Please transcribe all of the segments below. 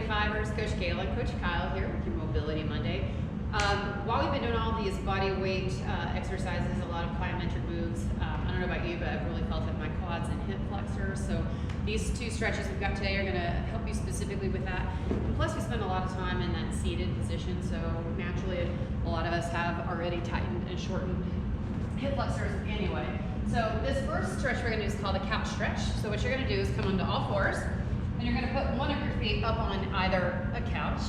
F45ers, Coach Kayla and Coach Kyle here with your Mobility Monday. While we've been doing all these body weight exercises, a lot of plyometric moves, I don't know about you, but I've really felt it in my quads and hip flexors. So these two stretches we've got today are going to help you specifically with that. And plus, we spend a lot of time in that seated position, so naturally, a lot of us have already tightened and shortened hip flexors anyway. So this first stretch we're going to do is called a couch stretch. So what you're going to do is come onto all fours, and you're going to put one of your feet up on either a couch,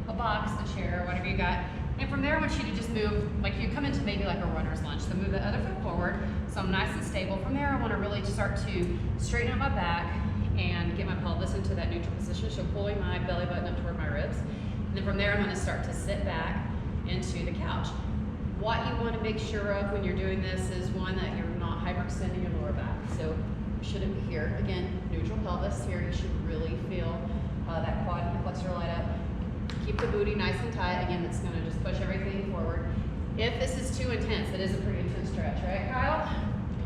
a box, a chair, whatever you got. And from there, I want you to just move, like you come into maybe like a runner's lunge. So move the other foot forward, so I'm nice and stable. From there, I want to really start to straighten out my back and get my pelvis into that neutral position, so pulling my belly button up toward my ribs. And then from there, I'm going to start to sit back into the couch. What you want to make sure of when you're doing this is, one, that you're not hyperextending your lower back. So you shouldn't be here. Again, neutral pelvis here. You should really feel that quad and flexor light up. Keep the booty nice and tight. Again, that's going to just push everything forward. If this is too intense, it is a pretty intense stretch, right, Kyle?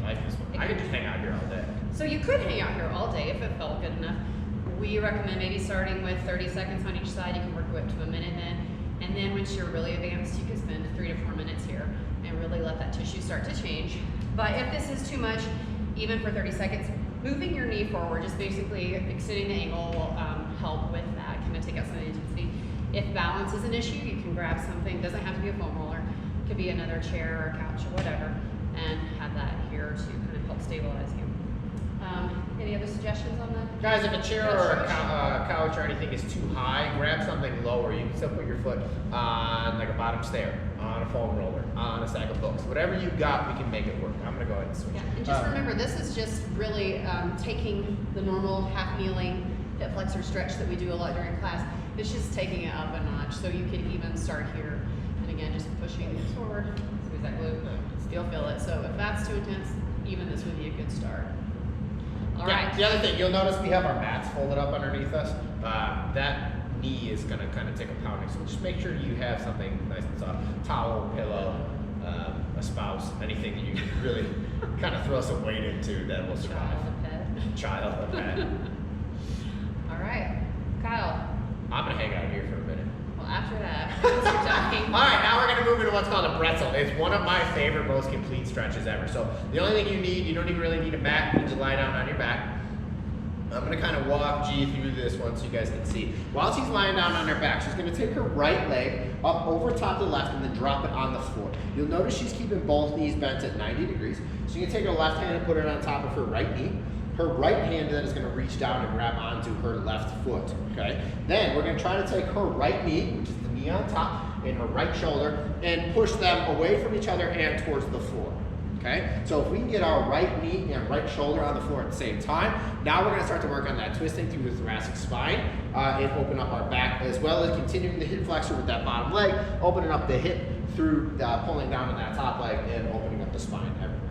I like this one. I could just hang out here all day. So you could hang out here all day if it felt good enough. We recommend maybe starting with 30 seconds on each side. You can work your way up to a minute then. And then once you're really advanced, you can spend 3 to 4 minutes here and really let that tissue start to change. But if this is too much, even for 30 seconds, moving your knee forward, just basically extending the angle will help with that, kind of take out some of the intensity. If balance is an issue, you can grab something. It doesn't have to be a foam roller. It could be another chair or a couch or whatever, and have that here to kind of help stabilize you. Any other suggestions on that? Guys, if a chair or a couch or anything is too high, grab something lower. You can still put your foot on like a bottom stair, on a foam roller, on a stack of books. Whatever you got, we can make it work. I'm going to go ahead and switch. Yeah, and just remember, this is just really taking the normal half kneeling hip flexor stretch that we do a lot during class. It's just taking it up a notch, so you can even start here. And again, just pushing it forward. Squeeze that glute. Still feel it. So if that's too intense, even this would be a good start. All right. The other thing, you'll notice we have our mats folded up underneath us. That knee is going to kind of take a pounding, so just make sure you have something nice and soft. Towel, pillow, a spouse, anything that you can really kind of throw some weight into that will survive. Child, a pet. Child, a pet. All right. Kyle. I'm going to hang out here for a minute. Well, after that, once you're talking. All right, now we're going to move into what's called a pretzel. It's one of my favorite, most complete stretches ever. So the only thing you don't even really need a mat. You just lie down on your back. I'm going to kind of walk G through this one so you guys can see. While she's lying down on her back, she's going to take her right leg up over top of the left and then drop it on the floor. You'll notice she's keeping both knees bent at 90 degrees. She's going to take her left hand and put it on top of her right knee. Her right hand then is going to reach down and grab onto her left foot, okay? Then we're going to try to take her right knee, which is the knee on top, and her right shoulder, and push them away from each other and towards the floor, okay? So if we can get our right knee and right shoulder on the floor at the same time, now we're going to start to work on that twisting through the thoracic spine and open up our back, as well as continuing the hip flexor with that bottom leg, opening up the hip through pulling down on that top leg and opening up the spine everywhere.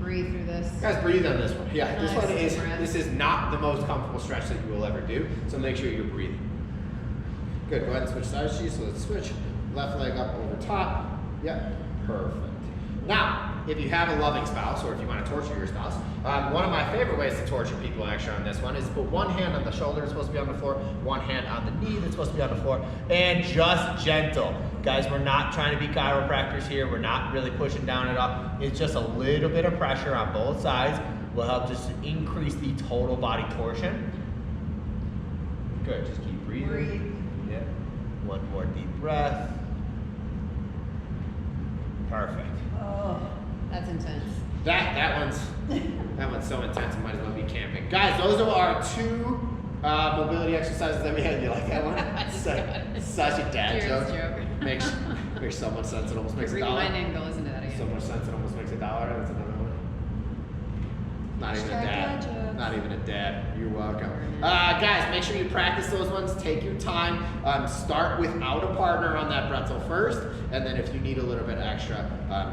Breathe through this. Guys, breathe on this one. Yeah, Nice. this is not the most comfortable stretch that you will ever do, so make sure you're breathing. Good, go ahead and switch sides, G. So let's switch. Left leg up over top. Yep, perfect. Now, if you have a loving spouse, or if you want to torture your spouse, one of my favorite ways to torture people actually on this one is to put one hand on the shoulder that's supposed to be on the floor, one hand on the knee that's supposed to be on the floor, and just gentle. Guys, we're not trying to be chiropractors here. We're not really pushing down at all. It's just a little bit of pressure on both sides will help just increase the total body torsion. Good, just keep breathing. Breathe. Yeah. One more deep breath. Perfect. Oh, that's intense. That one's so intense it might as well be camping. Guys, those are our 2 mobility exercises that we had. You like that one? Such a dad joke. Makes so much sense. It almost makes $1. Rewind and go listen to that again. So much sense. It almost makes $1. That's another one. Not even a dad. Not even a dad. You're welcome. Guys, make sure you practice those ones. Take your time. Start without a partner on that pretzel first, and then if you need a little bit extra,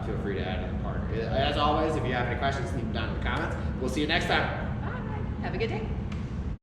feel free to add in a partner. As always, if you have any questions, leave them down in the comments. We'll see you next time. Bye. Have a good day.